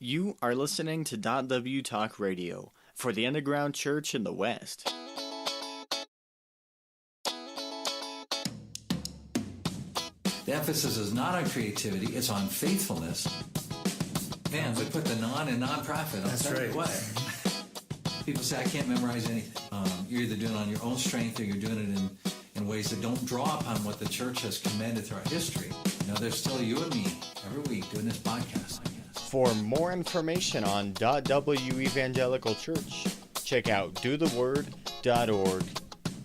You are listening to .W Talk Radio for the Underground Church in the West. The emphasis is not on creativity, it's on faithfulness. Man, we put the non in nonprofit. I'll tell you what. People say, I can't memorize anything. You're either doing it on your own strength or you're doing it in ways that don't draw upon what the church has commanded throughout history. You know, there's still you and me every week doing this podcast. For more information on .W Evangelical Church, check out dotheword.org.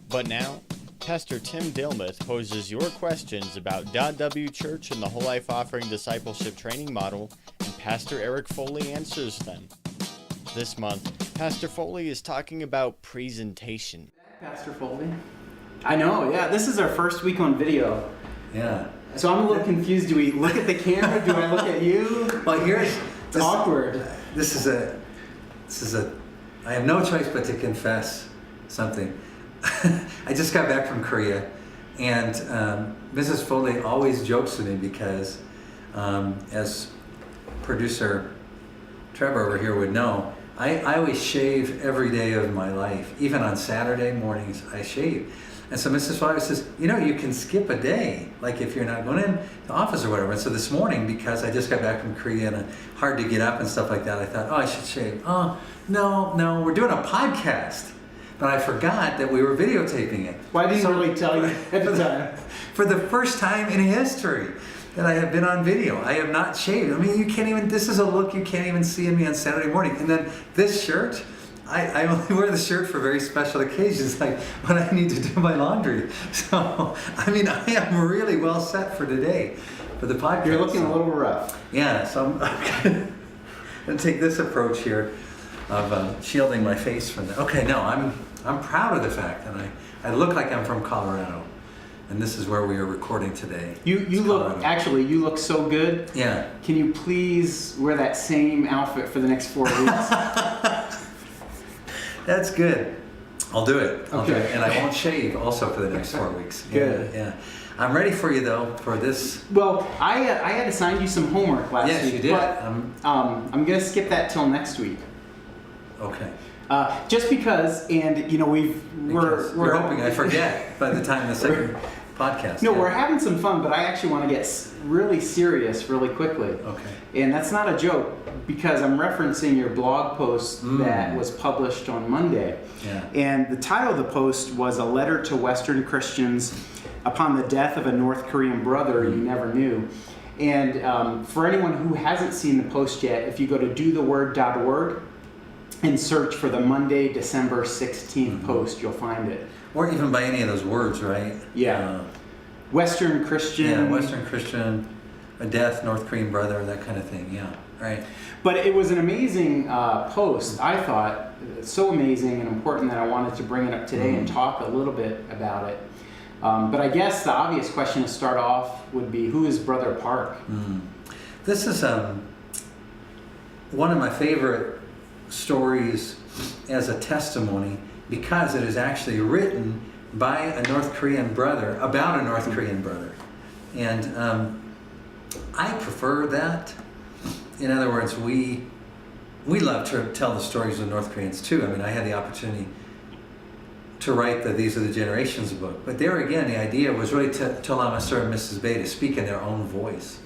But now, Pastor Tim Dilmuth poses your questions about .W Church and the Whole Life Offering Discipleship Training Model, and Pastor Eric Foley answers them. This month, Pastor Foley is talking about presentation. Pastor Foley. I know, yeah. This is our first week on video. Yeah. So I'm a little confused. Do we look at the camera? Do I look at you? Well, It's awkward. This is a. I have no choice but to confess something. I just got back from Korea, and Mrs. Foley always jokes with me because, as producer Trevor over here would know, I always shave every day of my life. Even on Saturday mornings, I shave. And so Mrs. Foley says, you know, you can skip a day, like if you're not going in the office or whatever. And so this morning, because I just got back from Korea and hard to get up and stuff like that, I thought, oh, I should shave. Oh, no, we're doing a podcast. But I forgot that we were videotaping it. Why didn't you really tell you at the time? For the first time in history that I have been on video, I have not shaved. I mean, you can't even, this is a look you can't even see in me on Saturday morning. And then this shirt, I only wear the shirt for very special occasions, like when I need to do my laundry. So, I mean, I am really well set for today, for the podcast. You're looking a little rough. Yeah, so I'm going to take this approach here of shielding my face from that. Okay, no, I'm proud of the fact that I look like I'm from Colorado, and this is where we are recording today. You look so good. Yeah. Can you please wear that same outfit for the next 4 weeks? That's good. I'll do it. I'll do Okay. it. And I won't shave also for the next 4 weeks. Good. Yeah. I'm ready for you though for this. Well, I had assigned you some homework last week. Yes, you did. But I'm gonna skip that till next week. Okay. Just because, and you know, we're hoping I forget by the time the second podcast. No, yeah. we're having some fun, but I actually want to get really serious really quickly. Okay. And that's not a joke, because I'm referencing your blog post that was published on Monday. Yeah. And the title of the post was A Letter to Western Christians Upon the Death of a North Korean Brother You Never Knew. And for anyone who hasn't seen the post yet, if you go to dotheword.org and search for the Monday, December 16th post, you'll find it. Or even by any of those words, right? Yeah. Western Christian. Yeah, Western Christian, a death, North Korean brother, that kind of thing. Yeah, right. But it was an amazing post, I thought. So amazing and important that I wanted to bring it up today and talk a little bit about it. But I guess the obvious question to start off would be, who is Brother Park? This is one of my favorite stories as a testimony, because it is actually written by a North Korean brother, about a North Korean brother. And I prefer that. In other words, we love to tell the stories of North Koreans too. I mean, I had the opportunity to write the These Are the Generations book. But there again, the idea was really to allow Mr. and Mrs. Bay to speak in their own voice.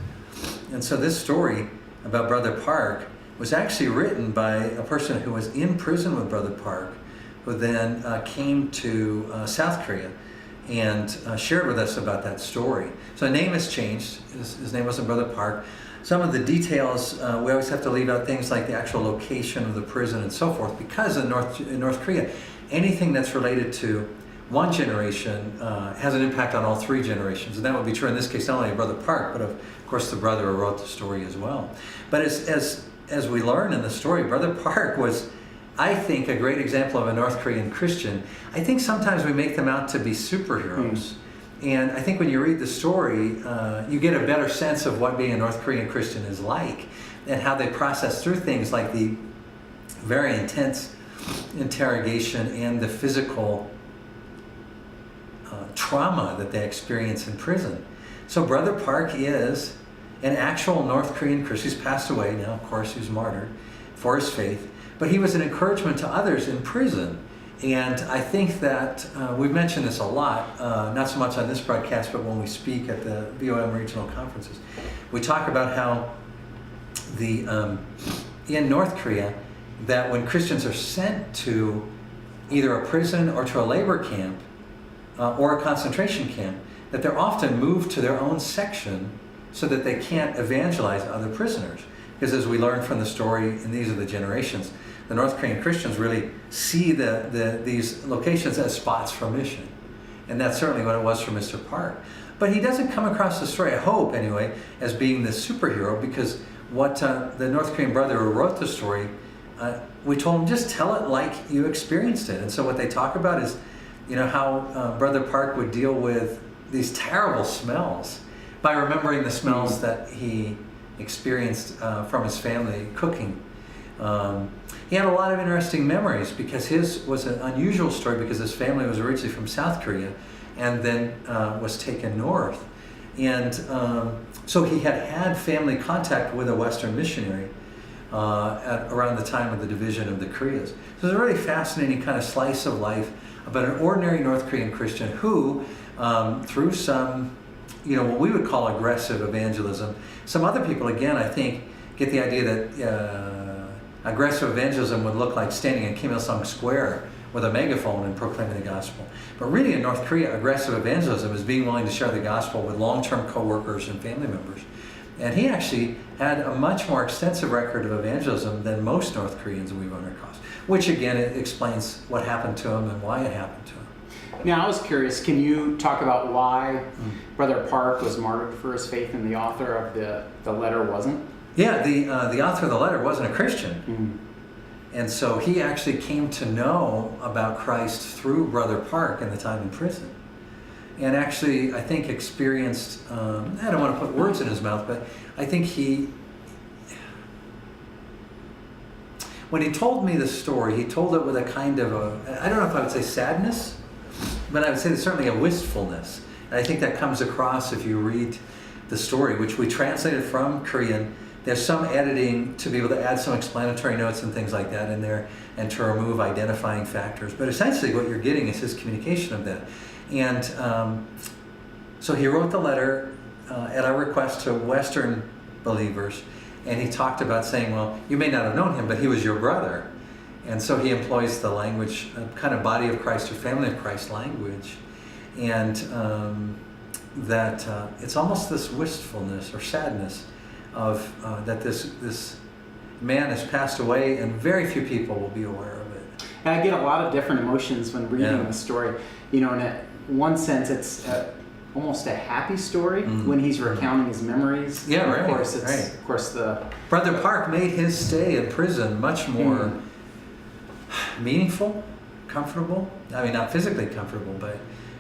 And so this story about Brother Park was actually written by a person who was in prison with Brother Park, who then came to South Korea and shared with us about that story. So the name has changed. His name wasn't Brother Park. Some of the details, we always have to leave out things like the actual location of the prison and so forth, because in North Korea, anything that's related to one generation has an impact on all three generations. And that would be true in this case, not only of Brother Park, but of course the brother who wrote the story as well. But as we learn in the story, Brother Park was, I think, a great example of a North Korean Christian. I think sometimes we make them out to be superheroes. And I think when you read the story, you get a better sense of what being a North Korean Christian is like, and how they process through things like the very intense interrogation and the physical trauma that they experience in prison. So Brother Park is an actual North Korean Christian. He's passed away now, of course, he was martyred for his faith, but he was an encouragement to others in prison. And I think that we've mentioned this a lot, not so much on this broadcast, but when we speak at the VOM regional conferences. We talk about how in North Korea, that when Christians are sent to either a prison or to a labor camp or a concentration camp, that they're often moved to their own section so that they can't evangelize other prisoners. Because as we learned from the story, and these are the generations, the North Korean Christians really see these locations as spots for mission. And that's certainly what it was for Mr. Park. But he doesn't come across the story, I hope anyway, as being the superhero, because what the North Korean brother who wrote the story, we told him, just tell it like you experienced it. And so what they talk about is, how Brother Park would deal with these terrible smells by remembering the smells that he experienced from his family cooking. He had a lot of interesting memories because his was an unusual story because his family was originally from South Korea and then was taken north. And so he had family contact with a Western missionary around the time of the division of the Koreas. So it's a really fascinating kind of slice of life about an ordinary North Korean Christian who, through some, what we would call aggressive evangelism, some other people, again, I think, get the idea that aggressive evangelism would look like standing in Kim Il-sung Square with a megaphone and proclaiming the gospel. But really in North Korea, aggressive evangelism is being willing to share the gospel with long-term co-workers and family members. And he actually had a much more extensive record of evangelism than most North Koreans we've run across, which again, it explains what happened to him and why it happened to him. Now, I was curious, can you talk about why Brother Park was martyred for his faith and the author of the letter wasn't? Yeah, the author of the letter wasn't a Christian. And so he actually came to know about Christ through Brother Park in the time in prison. And actually, I think experienced, I don't want to put words in his mouth, but I think when he told me the story, he told it with a kind of I don't know if I would say sadness, but I would say there's certainly a wistfulness. And I think that comes across if you read the story, which we translated from Korean. There's some editing to be able to add some explanatory notes and things like that in there and to remove identifying factors. But essentially what you're getting is his communication of that. And so he wrote the letter at our request to Western believers, and he talked about saying, well, you may not have known him, but he was your brother. And so he employs the language, kind of body of Christ or family of Christ language. And that it's almost this wistfulness or sadness of that this man has passed away and very few people will be aware of it. And I get a lot of different emotions when reading the story. In one sense, it's almost a happy story when he's recounting his memories. Yeah, right. Of course, the Brother Park made his stay in prison much more meaningful, comfortable. I mean, not physically comfortable, but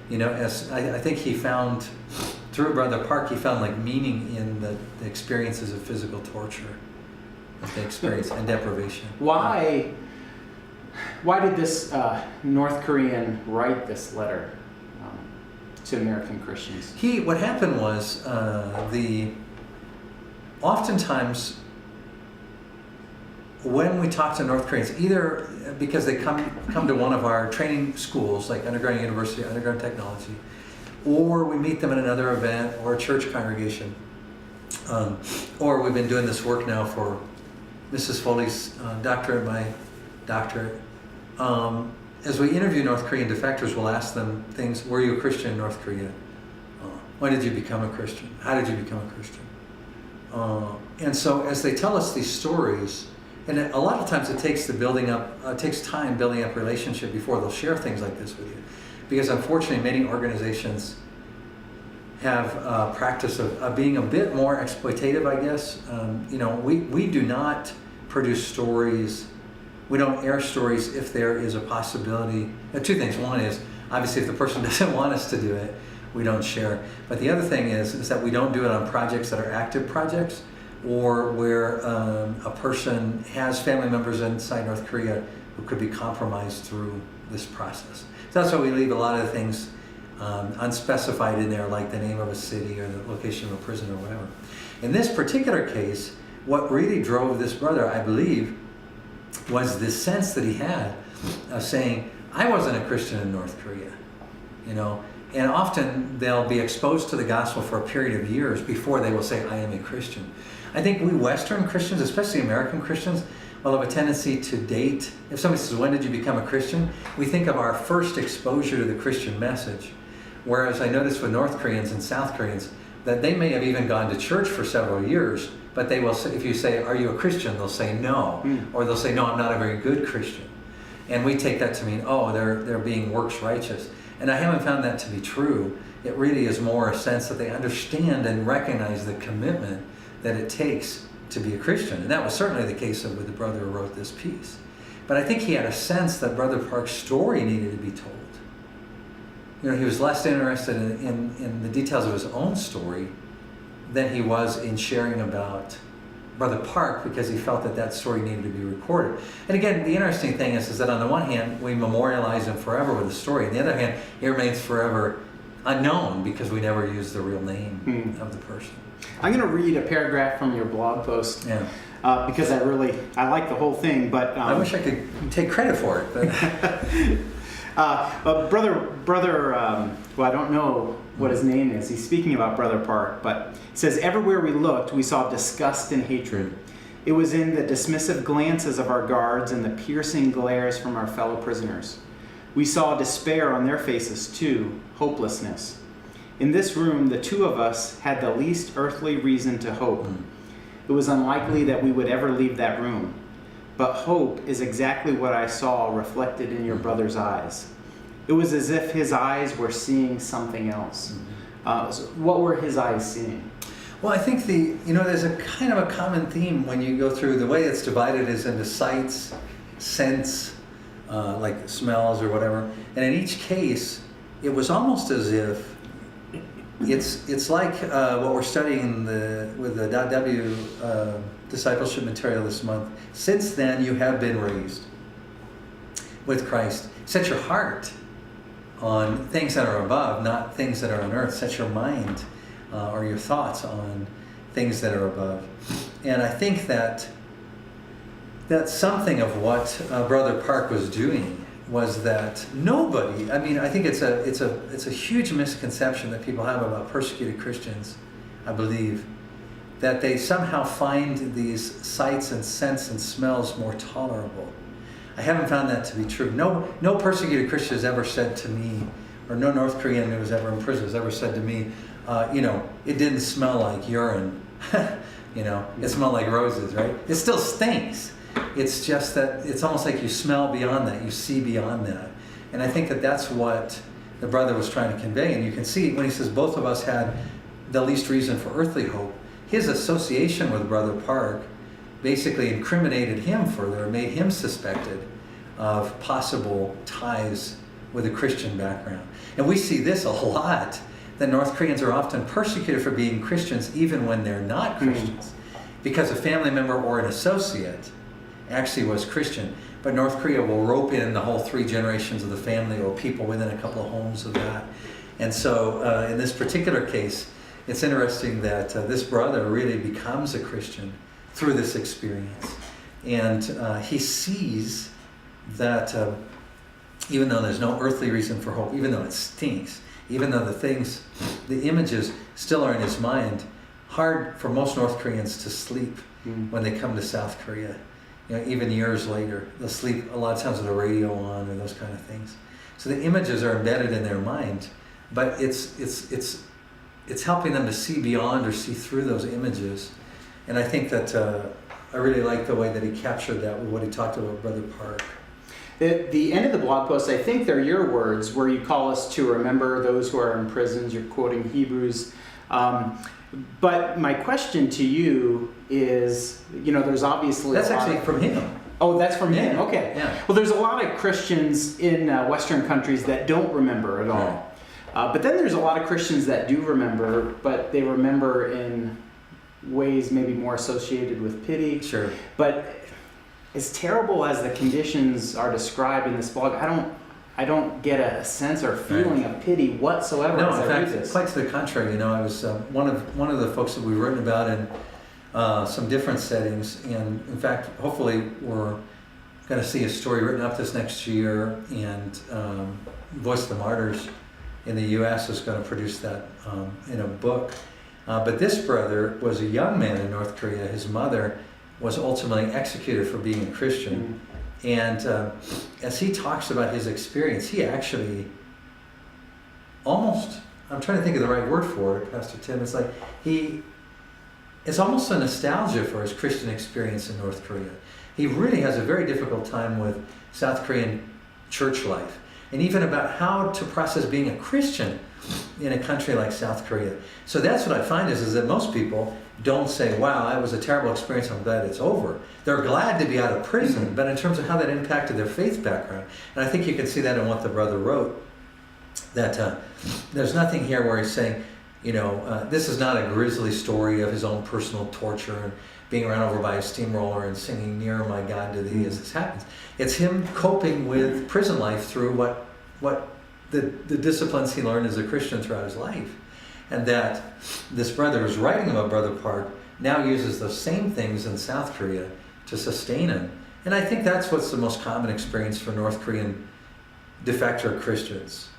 as I think he found through Brother Park, he found like meaning in the experiences of physical torture that they experienced and deprivation. Why did this North Korean write this letter to American Christians? What happened was oftentimes when we talk to North Koreans, either because they come to one of our training schools like Underground University, Underground Technology, or we meet them at another event or a church congregation, or we've been doing this work now for Mrs. Foley's doctorate, my doctorate. As we interview North Korean defectors, we'll ask them things. Were you a Christian in North Korea? When did you become a Christian? How did you become a Christian? And so as they tell us these stories, and a lot of times it takes time building up relationship before they'll share things like this with you. Because unfortunately many organizations have a practice of being a bit more exploitative, I guess. We do not produce stories. We don't air stories if there is a possibility. Two things. One is, obviously, if the person doesn't want us to do it, we don't share. But the other thing is that we don't do it on projects that are active projects or where a person has family members inside North Korea who could be compromised through this process. So that's why we leave a lot of things unspecified in there, like the name of a city or the location of a prison or whatever. In this particular case, what really drove this brother, I believe, was this sense that he had of saying, I wasn't a Christian in North Korea, and often they'll be exposed to the gospel for a period of years before they will say, I am a Christian. I think we Western Christians, especially American Christians, will have a tendency to date. If somebody says, when did you become a Christian? We think of our first exposure to the Christian message. Whereas I noticed with North Koreans and South Koreans that they may have even gone to church for several years, but they will say, if you say, are you a Christian? They'll say no. Or they'll say, no, I'm not a very good Christian. And we take that to mean, oh, they're being works righteous. And I haven't found that to be true. It really is more a sense that they understand and recognize the commitment that it takes to be a Christian. And that was certainly the case with the brother who wrote this piece. But I think he had a sense that Brother Park's story needed to be told. He was less interested in the details of his own story than he was in sharing about Brother Park, because he felt that story needed to be recorded. And again, the interesting thing is that on the one hand, we memorialize him forever with the story. On the other hand, he remains forever unknown because we never use the real name of the person. I'm going to read a paragraph from your blog post because I like the whole thing. But I wish I could take credit for it. But brother, I don't know what his name is. He's speaking about Brother Park, but it says, everywhere we looked, we saw disgust and hatred. It was in the dismissive glances of our guards and the piercing glares from our fellow prisoners. We saw despair on their faces too, hopelessness. In this room, the two of us had the least earthly reason to hope. It was unlikely that we would ever leave that room. But hope is exactly what I saw reflected in your brother's eyes. It was as if his eyes were seeing something else. So what were his eyes seeing? Well, I think there's a kind of a common theme when you go through. The way it's divided is into sights, scents, like smells or whatever. And in each case, it was almost as if it's like what we're studying with the .w discipleship material this month. Since then, you have been raised with Christ. Set your heart on things that are above, not things that are on earth. Set your mind or your thoughts on things that are above. And I think that something of what Brother Park was doing was that nobody, I think it's a huge misconception that people have about persecuted Christians, I believe, that they somehow find these sights and scents and smells more tolerable. I haven't found that to be true. No persecuted Christian has ever said to me, or no North Korean who was ever in prison has ever said to me, it didn't smell like urine. It smelled like roses, right? It still stinks. It's just that it's almost like you smell beyond that, you see beyond that. And I think that that's what the brother was trying to convey. And you can see when he says both of us had the least reason for earthly hope, his association with Brother Park basically incriminated him further, made him suspected of possible ties with a Christian background. And we see this a lot, that North Koreans are often persecuted for being Christians even when they're not Christians, because a family member or an associate actually was Christian. But North Korea will rope in the whole 3 generations of the family or people within a couple of homes of that. And so in this particular case, it's interesting that this brother really becomes a Christian through this experience. And he sees that even though there's no earthly reason for hope, even though it stinks, even though the images still are in his mind, hard for most North Koreans to sleep when they come to South Korea. Even years later, they'll sleep a lot of times with the radio on or those kind of things. So the images are embedded in their mind, but it's helping them to see beyond or see through those images. And I think that I really like the way that he captured that with what he talked about Brother Park. At the end of the blog post, I think they're your words, where you call us to remember those who are in prisons. You're quoting Hebrews. But my question to you is, there's obviously that's actually from him. Oh, that's from him. Okay. Yeah. Well, there's a lot of Christians in Western countries that don't remember at all. But then there's a lot of Christians that do remember, but they remember in ways maybe more associated with pity. Sure. But as terrible as the conditions are described in this blog, I don't get a sense or feeling of pity whatsoever No, as in I read fact, this. quite to the contrary. You know, I was one of the folks that we've written about in some different settings, and in fact, hopefully, we're going to see a story written up this next year, and Voice of the Martyrs in the U.S. is going to produce that in a book. But this brother was a young man in North Korea. His mother was ultimately executed for being a Christian. And as he talks about his experience, he actually almost, I'm trying to think of the right word for it, Pastor Tim, it's like it's almost a nostalgia for his Christian experience in North Korea. He really has a very difficult time with South Korean church life, and even about how to process being a Christian in a country like South Korea. So that's what I find is that most people don't say, wow, that was a terrible experience, I'm glad it's over. They're glad to be out of prison, but in terms of how that impacted their faith background, and I think you can see that in what the brother wrote, that there's nothing here where he's saying, you know, this is not a grisly story of his own personal torture and being run over by a steamroller and singing "Nearer My God to Thee" as this happens. It's him coping with prison life through what the disciplines he learned as a Christian throughout his life. And that this brother who's writing about Brother Park now uses those same things in South Korea to sustain him. And I think that's what's the most common experience for North Korean defector Christians.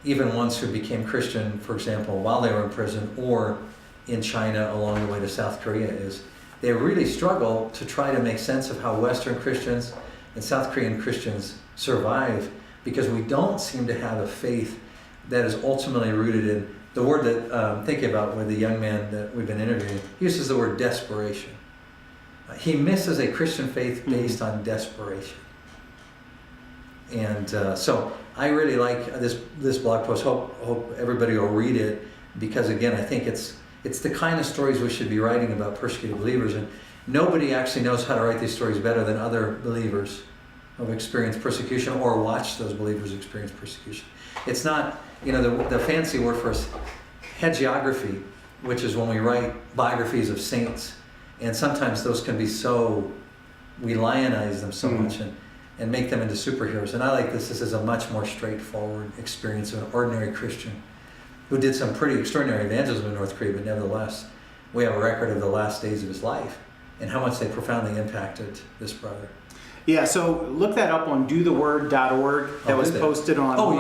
Even ones who became Christian, for example, while they were in prison or in China along the way to South Korea, is they really struggle to try to make sense of how Western Christians and South Korean Christians survive, because we don't seem to have a faith that is ultimately rooted in the word that I'm thinking about with the young man that we've been interviewing. He uses the word desperation. He misses a Christian faith based on desperation. And so I really like this blog post. Hope everybody will read it, because again, I think it's the kind of stories we should be writing about persecuted believers, and nobody actually knows how to write these stories better than other believers who have experienced persecution or watched those believers experience persecution. It's not, you know, the fancy word for us, hagiography, which is when we write biographies of saints, and sometimes those can be so, we lionize them so much and make them into superheroes. And I like this is a much more straightforward experience of an ordinary Christian who did some pretty extraordinary evangelism in North Korea, but nevertheless, we have a record of the last days of his life and how much they profoundly impacted this brother. Yeah, so look that up on dotheword.org. That was posted on. Oh,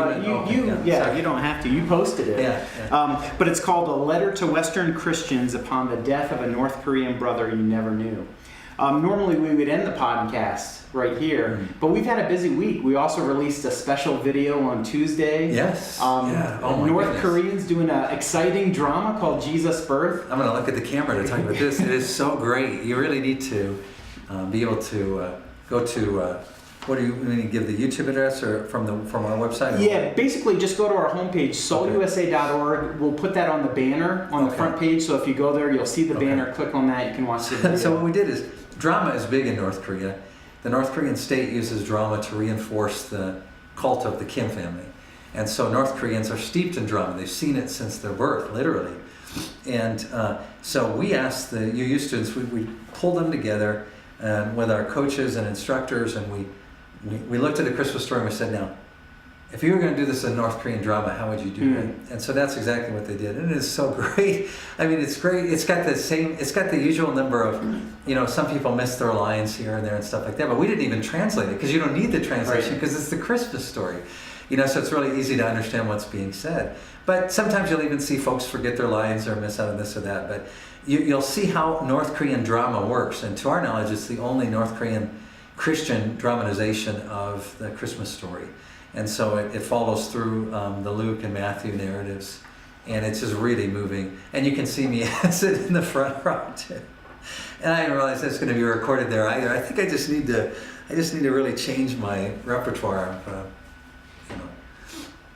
you don't have to. You posted it. Yeah. But it's called "A Letter to Western Christians Upon the Death of a North Korean Brother You Never Knew." Normally we would end the podcast right here, but we've had a busy week. We also released a special video on Tuesday. Yes. North Koreans doing an exciting drama called Jesus Birth. I'm going to look at the camera to talk about this. It is so great. You really need to be able to go to, what do you need to give the YouTube address or from our website? Yeah, basically just go to our homepage, soulusa.org. We'll put that on the banner on the front page. So if you go there, you'll see the banner. Click on that. You can watch the video. So what we did is, drama is big in North Korea. The North Korean state uses drama to reinforce the cult of the Kim family. And so North Koreans are steeped in drama. They've seen it since their birth, literally. And so we asked the UU students, we pulled them together with our coaches and instructors, and we looked at the Christmas story and we said, now, if you were going to do this in North Korean drama, how would you do it? And so that's exactly what they did, and it is so great. I mean, it's great. It's got the usual number of, you know, some people miss their lines here and there and stuff like that, but we didn't even translate it because you don't need the translation because it's the Christmas story, you know. So it's really easy to understand what's being said. But sometimes you'll even see folks forget their lines or miss out on this or that. But you'll see how North Korean drama works, and to our knowledge, it's the only North Korean Christian dramatization of the Christmas story. And so it follows through the Luke and Matthew narratives, and it's just really moving. And you can see me sit in the front row too. And I didn't realize that's going to be recorded there either. I think I just need to really change my repertoire of,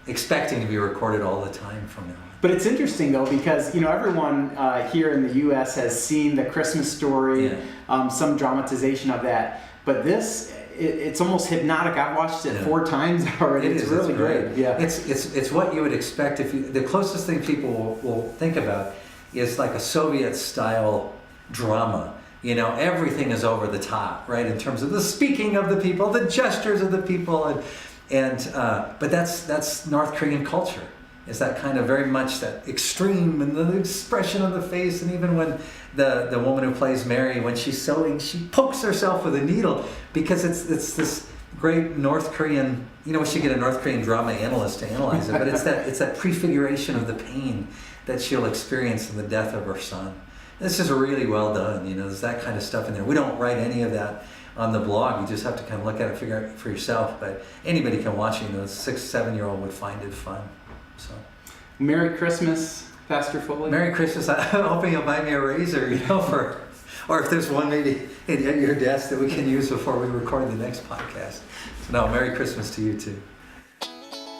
expecting to be recorded all the time from now on. But it's interesting though, because everyone here in the U.S. has seen the Christmas story, some dramatization of that. But this, it's almost hypnotic. I've watched it 4 times already. It's really great. Yeah, it's what you would expect the closest thing people will think about is like a Soviet style drama. You know, everything is over the top, right? In terms of the speaking of the people, the gestures of the people, And but that's North Korean culture. Is that kind of very much that extreme and the expression of the face, and even when the woman who plays Mary, when she's sewing, she pokes herself with a needle because it's this great North Korean. You know, we should get a North Korean drama analyst to analyze it, but it's that prefiguration of the pain that she'll experience in the death of her son. This is really well done. You know, there's that kind of stuff in there. We don't write any of that on the blog. You just have to kind of look at it, figure it for yourself. But anybody can watch it. You know, a 6-7-year-old would find it fun. So, Merry Christmas, Pastor Foley. Merry Christmas. I'm hoping you'll buy me a razor, you know, or if there's one maybe at your desk that we can use before we record the next podcast. So no, Merry Christmas to you too.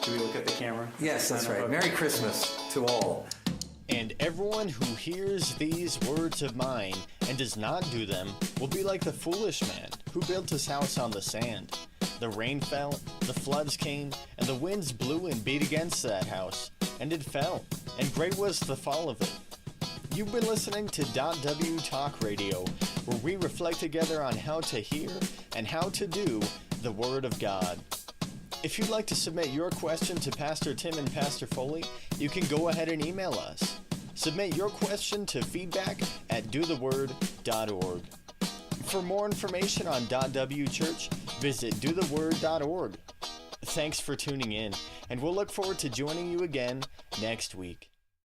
Do we look at the camera? Yes, that's right. Merry Christmas to all. And everyone who hears these words of mine and does not do them will be like the foolish man who built his house on the sand. The rain fell, the floods came, and the winds blew and beat against that house, and it fell, and great was the fall of it. You've been listening to .w Talk Radio, where we reflect together on how to hear and how to do the Word of God. If you'd like to submit your question to Pastor Tim and Pastor Foley, you can go ahead and email us. Submit your question to feedback@dotheword.org. For more information on .w Church, visit dotheword.org. Thanks for tuning in, and we'll look forward to joining you again next week.